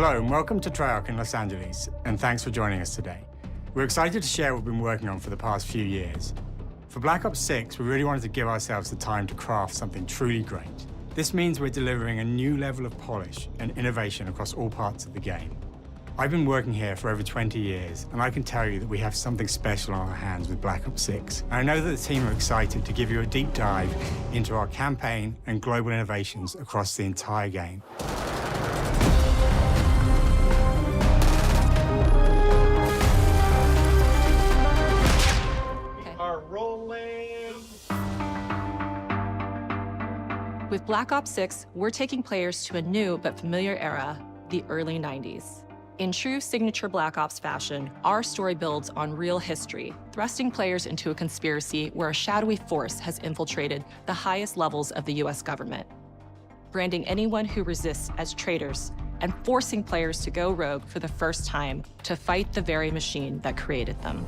Hello and welcome to Treyarch in Los Angeles, and thanks for joining us today. We're excited to share what we've been working on for the past few years. For Black Ops 6, we really wanted to give ourselves the time to craft something truly great. This means we're delivering a new level of polish and innovation across all parts of the game. I've been working here for over 20 years, and I can tell you that we have something special on our hands with Black Ops 6. And I know that the team are excited to give you a deep dive into our campaign and global innovations across the entire game. With Black Ops 6, we're taking players to a new but familiar era, the early 90s. In true signature Black Ops fashion, our story builds on real history, thrusting players into a conspiracy where a shadowy force has infiltrated the highest levels of the US government, branding anyone who resists as traitors and forcing players to go rogue for the first time to fight the very machine that created them.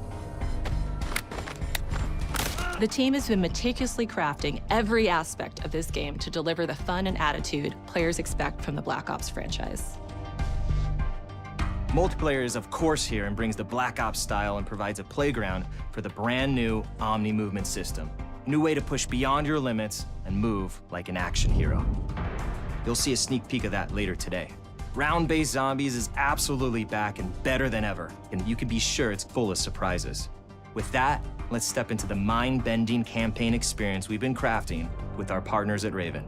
The team has been meticulously crafting every aspect of this game to deliver the fun and attitude players expect from the Black Ops franchise. Multiplayer is of course here and brings the Black Ops style and provides a playground for the brand new Omni movement system. A new way to push beyond your limits and move like an action hero. You'll see a sneak peek of that later today. Round-based zombies is absolutely back and better than ever, and you can be sure it's full of surprises. With that, let's step into the mind-bending campaign experience we've been crafting with our partners at Raven.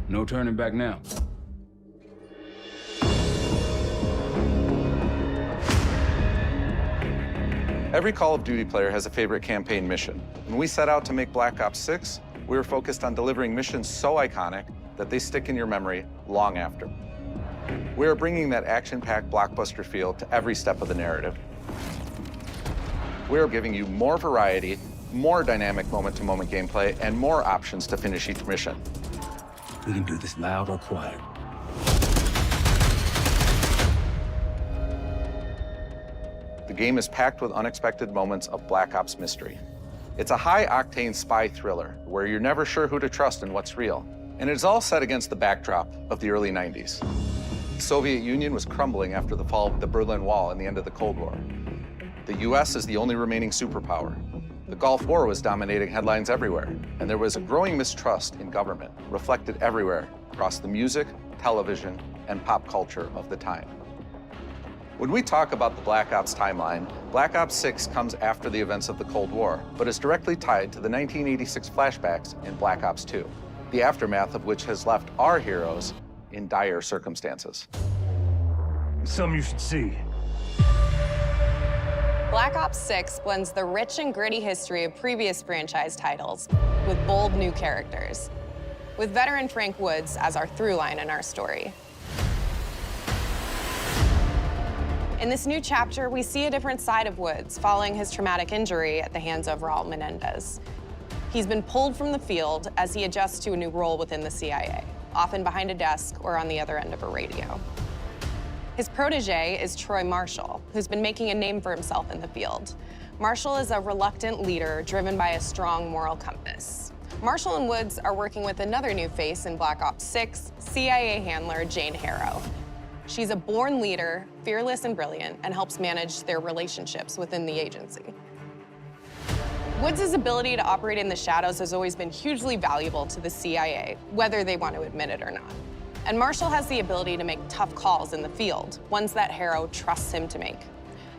No turning back now. Every Call of Duty player has a favorite campaign mission. When we set out to make Black Ops 6, we were focused on delivering missions so iconic that they stick in your memory long after. We are bringing that action-packed blockbuster feel to every step of the narrative. We are giving you more variety, more dynamic moment-to-moment gameplay, and more options to finish each mission. We can do this loud or quiet. The game is packed with unexpected moments of Black Ops mystery. It's a high-octane spy thriller where you're never sure who to trust and what's real. And it's all set against the backdrop of the early 90s. The Soviet Union was crumbling after the fall of the Berlin Wall and the end of the Cold War. The US is the only remaining superpower. The Gulf War was dominating headlines everywhere, and there was a growing mistrust in government, reflected everywhere across the music, television, and pop culture of the time. When we talk about the Black Ops timeline, Black Ops 6 comes after the events of the Cold War, but is directly tied to the 1986 flashbacks in Black Ops 2, the aftermath of which has left our heroes in dire circumstances. Something you should see. Black Ops 6 blends the rich and gritty history of previous franchise titles with bold new characters, with veteran Frank Woods as our through line in our story. In this new chapter, we see a different side of Woods following his traumatic injury at the hands of Raul Menendez. He's been pulled from the field as he adjusts to a new role within the CIA, often behind a desk or on the other end of a radio. His protege is Troy Marshall, who's been making a name for himself in the field. Marshall is a reluctant leader driven by a strong moral compass. Marshall and Woods are working with another new face in Black Ops 6, CIA handler Jane Harrow. She's a born leader, fearless and brilliant, and helps manage their relationships within the agency. Woods' ability to operate in the shadows has always been hugely valuable to the CIA, whether they want to admit it or not. And Marshall has the ability to make tough calls in the field, ones that Harrow trusts him to make.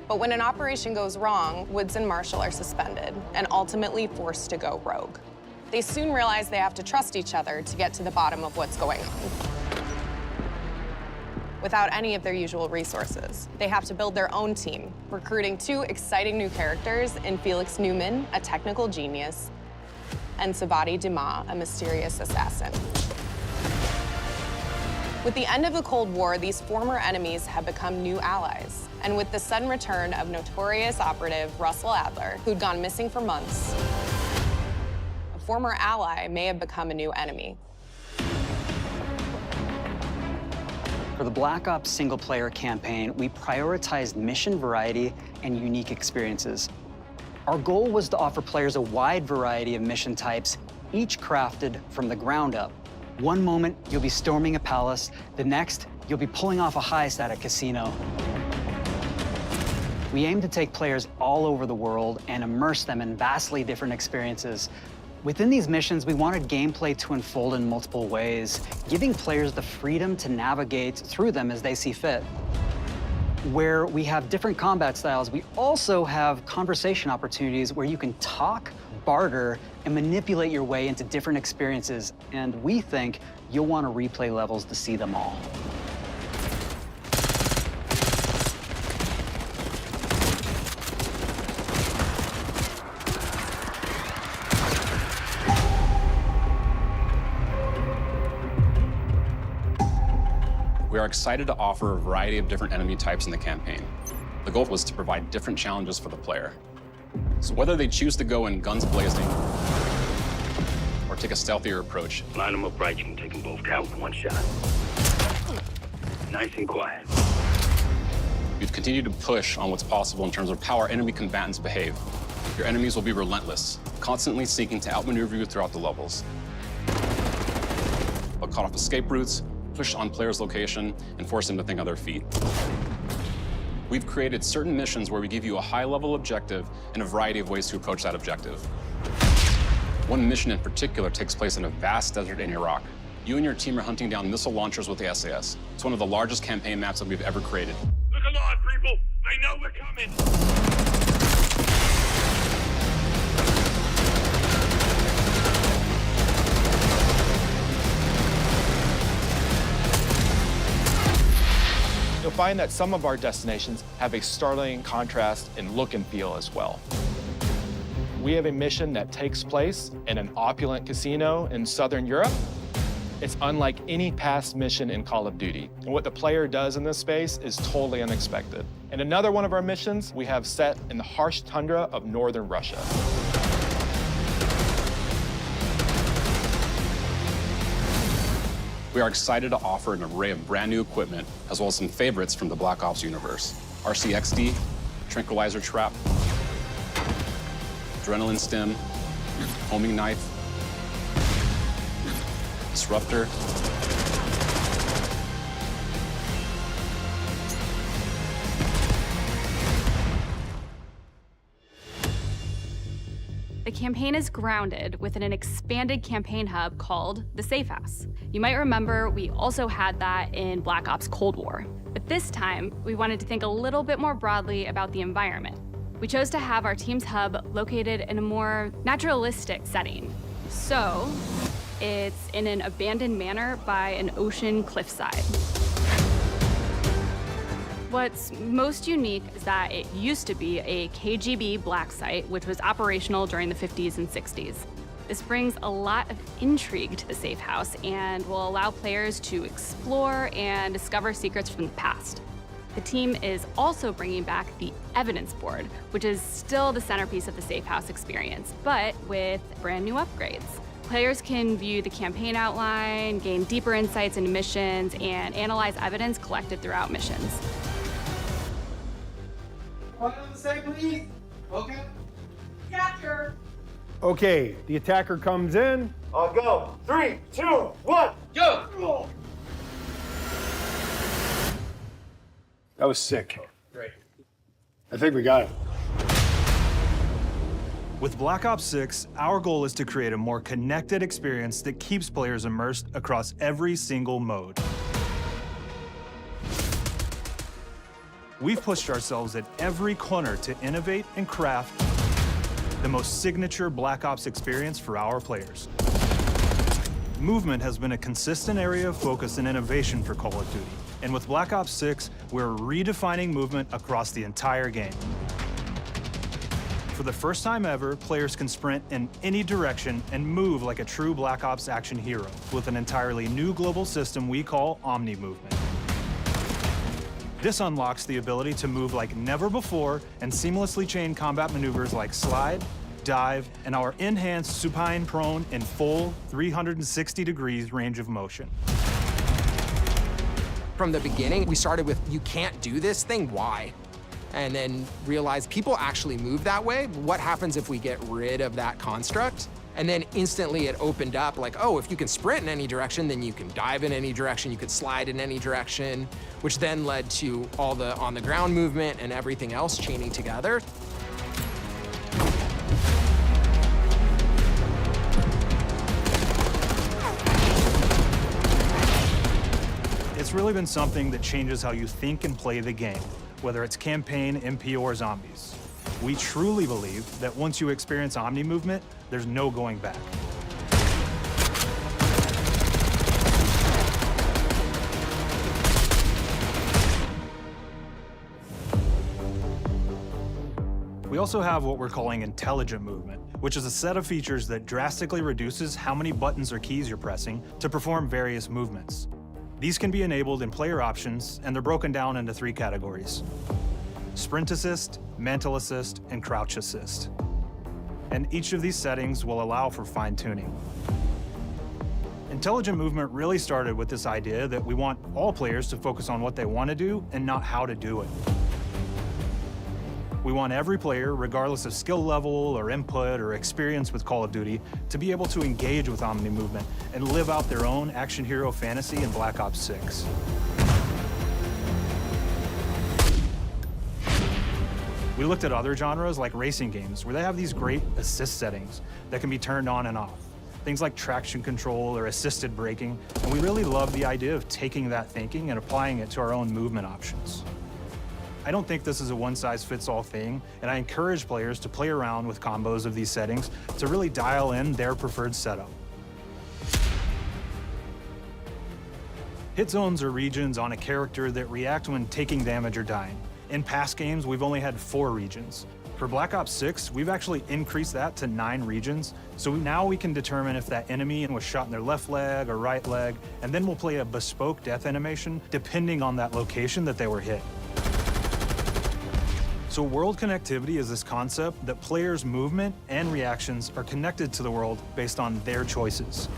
But when an operation goes wrong, Woods and Marshall are suspended and ultimately forced to go rogue. They soon realize they have to trust each other to get to the bottom of what's going on. Without any of their usual resources, they have to build their own team, recruiting two exciting new characters in Felix Newman, a technical genius, and Savati Dumas, a mysterious assassin. With the end of the Cold War, these former enemies have become new allies. And with the sudden return of notorious operative Russell Adler, who'd gone missing for months, a former ally may have become a new enemy. For the Black Ops single-player campaign, we prioritized mission variety and unique experiences. Our goal was to offer players a wide variety of mission types, each crafted from the ground up. One moment, you'll be storming a palace. The next, you'll be pulling off a heist at a casino. We aim to take players all over the world and immerse them in vastly different experiences. Within these missions, we wanted gameplay to unfold in multiple ways, giving players the freedom to navigate through them as they see fit. Where we have different combat styles, we also have conversation opportunities where you can talk, barter, and manipulate your way into different experiences. And we think you'll want to replay levels to see them all. We are excited to offer a variety of different enemy types in the campaign. The goal was to provide different challenges for the player. So whether they choose to go in guns blazing or take a stealthier approach. Line them up right, you can take them both down with one shot. Nice and quiet. We've continued to push on what's possible in terms of how our enemy combatants behave. Your enemies will be relentless, constantly seeking to outmaneuver you throughout the levels. They'll cut off escape routes, push on players' location, and force them to think on their feet. We've created certain missions where we give you a high-level objective and a variety of ways to approach that objective. One mission in particular takes place in a vast desert in Iraq. You and your team are hunting down missile launchers with the SAS. It's one of the largest campaign maps that we've ever created. Look alive, people! They know we're coming! You'll find that some of our destinations have a startling contrast in look and feel as well. We have a mission that takes place in an opulent casino in Southern Europe. It's unlike any past mission in Call of Duty. And what the player does in this space is totally unexpected. And another one of our missions we have set in the harsh tundra of northern Russia. We are excited to offer an array of brand new equipment, as well as some favorites from the Black Ops universe. RCXD, Tranquilizer Trap, Adrenaline Stem, Homing Knife, Disruptor, The campaign is grounded within an expanded campaign hub called the Safe House. You might remember we also had that in Black Ops Cold War. But this time, we wanted to think a little bit more broadly about the environment. We chose to have our team's hub located in a more naturalistic setting. So, it's in an abandoned manor by an ocean cliffside. What's most unique is that it used to be a KGB black site, which was operational during the 50s and 60s. This brings a lot of intrigue to the Safe House and will allow players to explore and discover secrets from the past. The team is also bringing back the evidence board, which is still the centerpiece of the Safe House experience, but with brand new upgrades. Players can view the campaign outline, gain deeper insights into missions, and analyze evidence collected throughout missions. Please. Okay. Attacker. Okay, the attacker comes in. I'll go. 3, 2, 1, go! That was sick. Great. I think we got it. With Black Ops 6, our goal is to create a more connected experience that keeps players immersed across every single mode. We've pushed ourselves at every corner to innovate and craft the most signature Black Ops experience for our players. Movement has been a consistent area of focus and innovation for Call of Duty. And with Black Ops 6, we're redefining movement across the entire game. For the first time ever, players can sprint in any direction and move like a true Black Ops action hero with an entirely new global system we call Omni Movement. This unlocks the ability to move like never before and seamlessly chain combat maneuvers like slide, dive, and our enhanced supine prone in full 360 degrees range of motion. From the beginning, we started with, you can't do this thing, why? and then realized people actually move that way. What happens if we get rid of that construct? And then instantly it opened up like, oh, if you can sprint in any direction, then you can dive in any direction, you could slide in any direction, which then led to all the on-the-ground movement and everything else chaining together. It's really been something that changes how you think and play the game, whether it's campaign, MP, or zombies. We truly believe that once you experience Omni movement, there's no going back. We also have what we're calling intelligent movement, which is a set of features that drastically reduces how many buttons or keys you're pressing to perform various movements. These can be enabled in player options, and they're broken down into 3 categories: sprint assist, mantle assist, and crouch assist. And each of these settings will allow for fine-tuning. Intelligent movement really started with this idea that we want all players to focus on what they want to do and not how to do it. We want every player, regardless of skill level or input or experience with Call of Duty, to be able to engage with Omni movement and live out their own action hero fantasy in Black Ops 6. We looked at other genres like racing games, where they have these great assist settings that can be turned on and off. Things like traction control or assisted braking, and we really love the idea of taking that thinking and applying it to our own movement options. I don't think this is a one-size-fits-all thing, and I encourage players to play around with combos of these settings to really dial in their preferred setup. Hit zones are regions on a character that react when taking damage or dying. In past games, we've only had 4 regions. For Black Ops 6, we've actually increased that to 9 regions, so now we can determine if that enemy was shot in their left leg or right leg, and then we'll play a bespoke death animation depending on that location that they were hit. So world connectivity is this concept that players' movement and reactions are connected to the world based on their choices.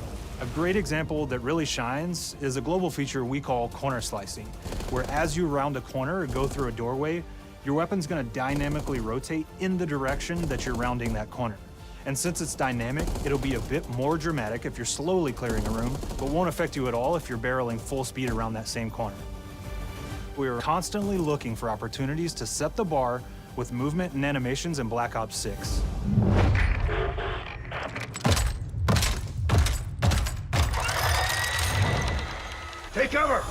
A great example that really shines is a global feature we call corner slicing, where as you round a corner or go through a doorway, your weapon's gonna dynamically rotate in the direction that you're rounding that corner. And since it's dynamic, it'll be a bit more dramatic if you're slowly clearing a room, but won't affect you at all if you're barreling full speed around that same corner. We are constantly looking for opportunities to set the bar with movement and animations in Black Ops 6. Take cover!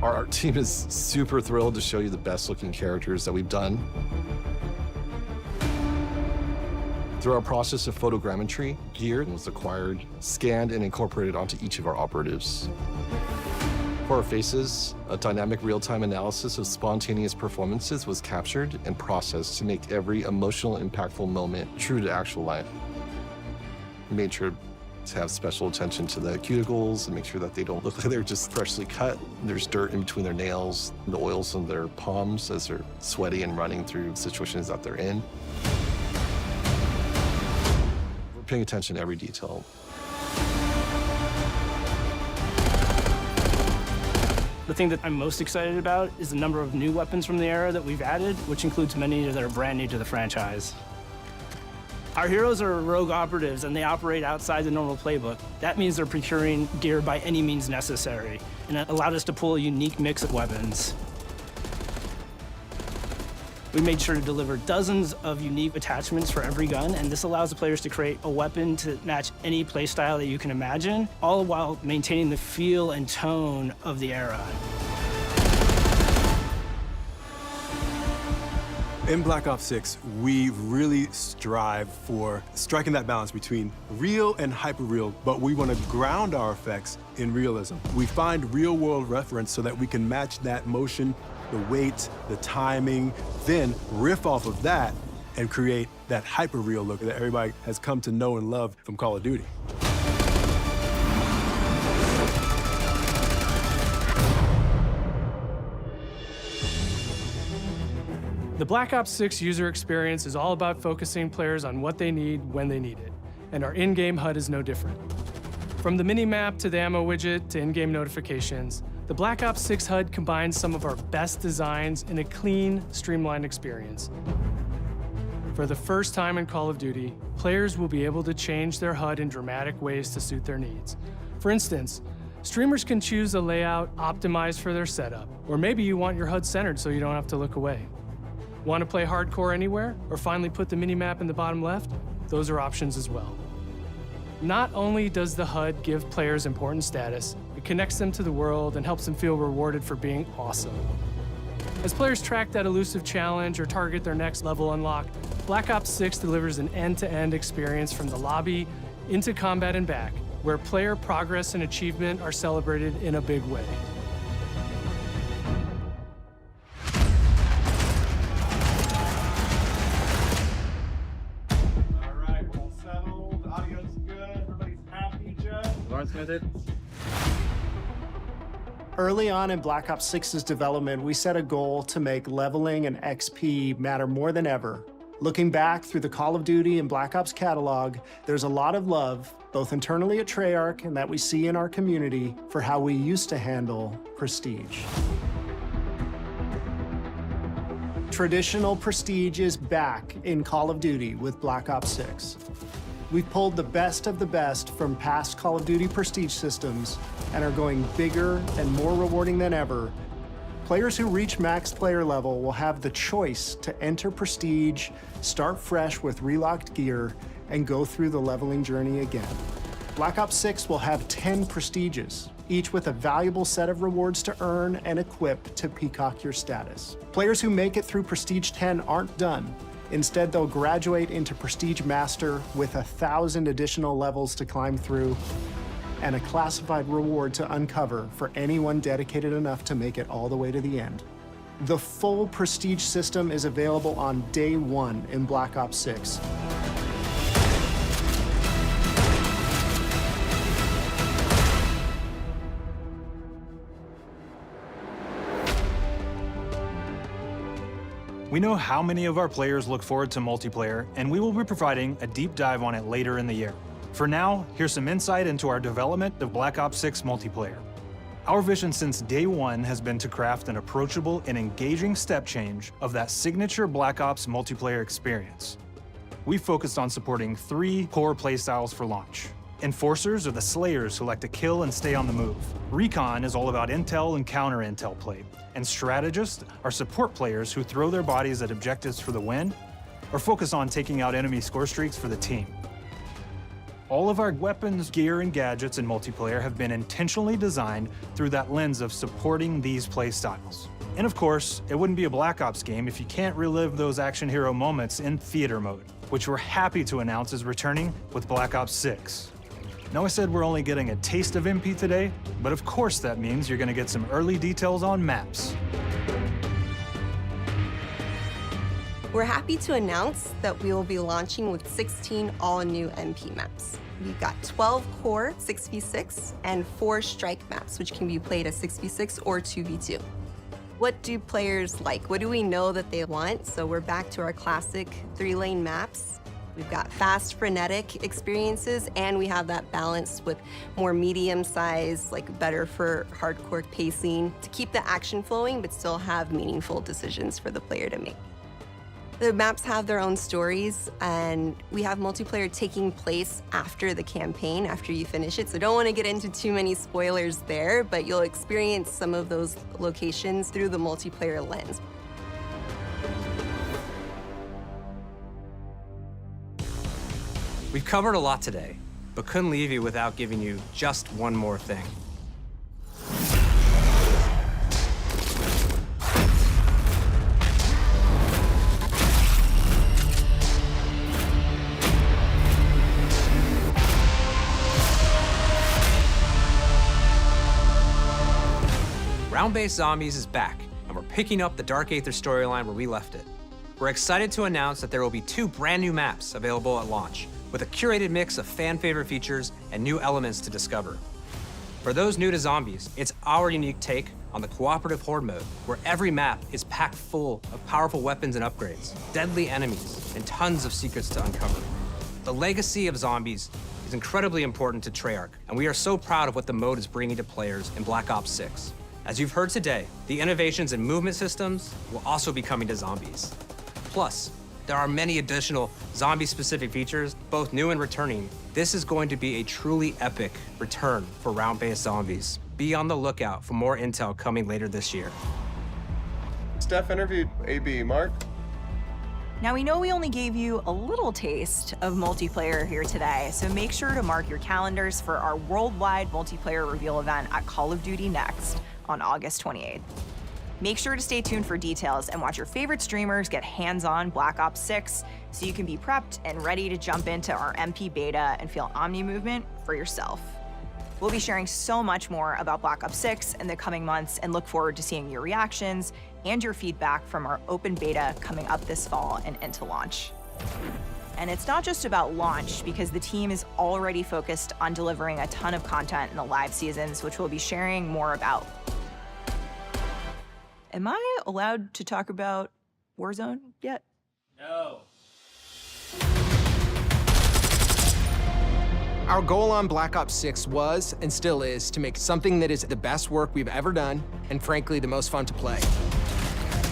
Our art team is super thrilled to show you the best looking characters that we've done. Through our process of photogrammetry, gear was acquired, scanned, and incorporated onto each of our operatives. For our faces, a dynamic real-time analysis of spontaneous performances was captured and processed to make every emotional, impactful moment true to actual life. We made sure to have special attention to the cuticles and make sure that they don't look like they're just freshly cut. There's dirt in between their nails, the oils on their palms as they're sweaty and running through situations that they're in. We're paying attention to every detail. The thing that I'm most excited about is the number of new weapons from the era that we've added, which includes many that are brand new to the franchise. Our heroes are rogue operatives, and they operate outside the normal playbook. That means they're procuring gear by any means necessary, and it allowed us to pull a unique mix of weapons. We made sure to deliver dozens of unique attachments for every gun, and this allows the players to create a weapon to match any playstyle that you can imagine, all while maintaining the feel and tone of the era. In Black Ops 6, we really strive for striking that balance between real and hyper-real, but we want to ground our effects in realism. We find real-world reference so that we can match that motion, the weight, the timing, then riff off of that and create that hyper-real look that everybody has come to know and love from Call of Duty. The Black Ops 6 user experience is all about focusing players on what they need when they need it, and our in-game HUD is no different. From the mini-map to the ammo widget to in-game notifications, The Black Ops 6 HUD combines some of our best designs in a clean, streamlined experience. For the first time in Call of Duty, players will be able to change their HUD in dramatic ways to suit their needs. For instance, streamers can choose a layout optimized for their setup, or maybe you want your HUD centered so you don't have to look away. Want to play hardcore anywhere, or finally put the minimap in the bottom left? Those are options as well. Not only does the HUD give players important status, it connects them to the world and helps them feel rewarded for being awesome. As players track that elusive challenge or target their next level unlock, Black Ops 6 delivers an end-to-end experience from the lobby into combat and back, where player progress and achievement are celebrated in a big way. Early on in Black Ops 6's development, we set a goal to make leveling and XP matter more than ever. Looking back through the Call of Duty and Black Ops catalog, there's a lot of love, both internally at Treyarch and that we see in our community, for how we used to handle prestige. Traditional prestige is back in Call of Duty with Black Ops 6. We've pulled the best of the best from past Call of Duty prestige systems and are going bigger and more rewarding than ever. Players who reach max player level will have the choice to enter prestige, start fresh with relocked gear, and go through the leveling journey again. Black Ops 6 will have 10 prestiges, each with a valuable set of rewards to earn and equip to peacock your status. Players who make it through Prestige 10 aren't done. Instead, they'll graduate into Prestige Master with 1,000 additional levels to climb through and a classified reward to uncover for anyone dedicated enough to make it all the way to the end. The full Prestige system is available on day one in Black Ops 6. We know how many of our players look forward to multiplayer, and we will be providing a deep dive on it later in the year. For now, here's some insight into our development of Black Ops 6 multiplayer. Our vision since day one has been to craft an approachable and engaging step change of that signature Black Ops multiplayer experience. We focused on supporting 3 core playstyles for launch. Enforcers are the slayers who like to kill and stay on the move. Recon is all about intel and counter-intel play. And strategists are support players who throw their bodies at objectives for the win or focus on taking out enemy score streaks for the team. All of our weapons, gear, and gadgets in multiplayer have been intentionally designed through that lens of supporting these play styles. And of course, it wouldn't be a Black Ops game if you can't relive those action hero moments in theater mode, which we're happy to announce is returning with Black Ops 6. Now, I said we're only getting a taste of MP today, but of course that means you're gonna get some early details on maps. We're happy to announce that we will be launching with 16 all-new MP maps. We've got 12 core 6v6 and 4 strike maps, which can be played as 6v6 or 2v2. What do players like? What do we know that they want? So we're back to our classic 3-lane maps. We've got fast, frenetic experiences, and we have that balance with more medium-sized, like better for hardcore pacing to keep the action flowing, but still have meaningful decisions for the player to make. The maps have their own stories, and we have multiplayer taking place after the campaign, after you finish it. So don't want to get into too many spoilers there, but you'll experience some of those locations through the multiplayer lens. We've covered a lot today, but couldn't leave you without giving you just one more thing. Round-based Zombies is back, and we're picking up the Dark Aether storyline where we left it. We're excited to announce that there will be 2 brand new maps available at launch, with a curated mix of fan-favorite features and new elements to discover. For those new to Zombies, it's our unique take on the cooperative horde mode, where every map is packed full of powerful weapons and upgrades, deadly enemies, and tons of secrets to uncover. The legacy of Zombies is incredibly important to Treyarch, and we are so proud of what the mode is bringing to players in Black Ops 6. As you've heard today, the innovations in movement systems will also be coming to zombies. Plus, there are many additional zombie-specific features, both new and returning. This is going to be a truly epic return for round-based zombies. Be on the lookout for more intel coming later this year. Steph interviewed AB. Mark? Now, we know we only gave you a little taste of multiplayer here today, so make sure to mark your calendars for our worldwide multiplayer reveal event at Call of Duty Next on August 28th. Make sure to stay tuned for details and watch your favorite streamers get hands-on Black Ops 6 so you can be prepped and ready to jump into our MP beta and feel Omni movement for yourself. We'll be sharing so much more about Black Ops 6 in the coming months and look forward to seeing your reactions and your feedback from our open beta coming up this fall and into launch. And it's not just about launch, because the team is already focused on delivering a ton of content in the live seasons, which we'll be sharing more about. Am I allowed to talk about Warzone yet? No. Our goal on Black Ops 6 was, and still is, to make something that is the best work we've ever done, and frankly, the most fun to play.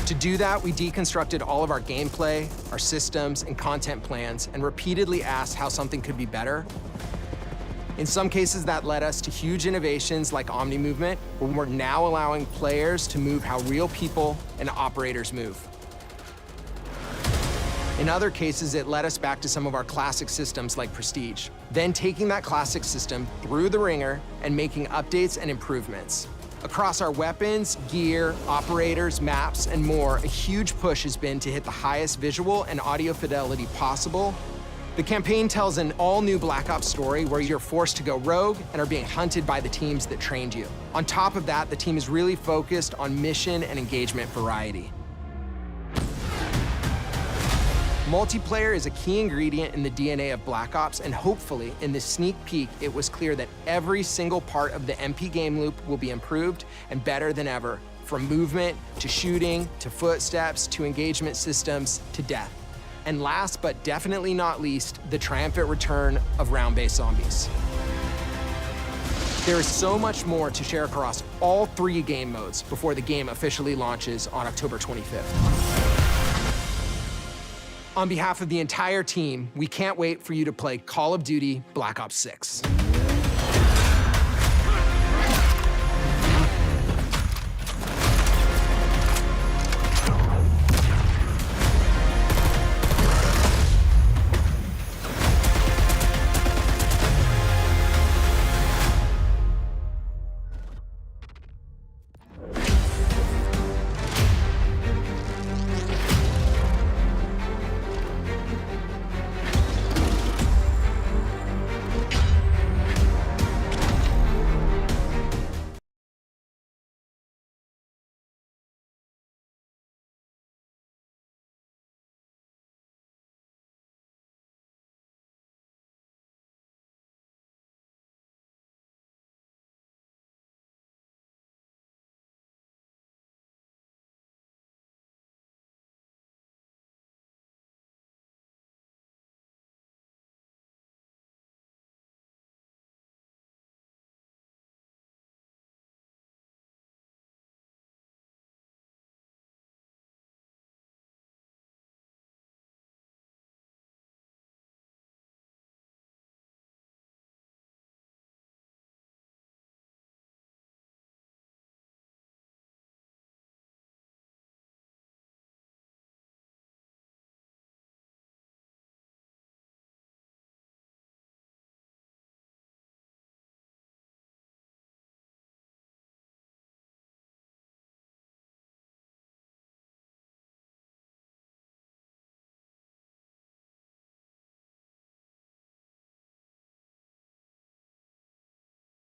To do that, we deconstructed all of our gameplay, our systems, and content plans, and repeatedly asked how something could be better. In some cases, that led us to huge innovations like Omni movement, where we're now allowing players to move how real people and operators move. In other cases, it led us back to some of our classic systems like Prestige, then taking that classic system through the ringer and making updates and improvements. Across our weapons, gear, operators, maps, and more, a huge push has been to hit the highest visual and audio fidelity possible. The campaign tells an all-new Black Ops story where you're forced to go rogue and are being hunted by the teams that trained you. On top of that, the team is really focused on mission and engagement variety. Multiplayer is a key ingredient in the DNA of Black Ops, and hopefully, in this sneak peek, it was clear that every single part of the MP game loop will be improved and better than ever, from movement, to shooting, to footsteps, to engagement systems, to death. And last but definitely not least, the triumphant return of round-based zombies. There is so much more to share across all 3 game modes before the game officially launches on October 25th. On behalf of the entire team, we can't wait for you to play Call of Duty Black Ops 6.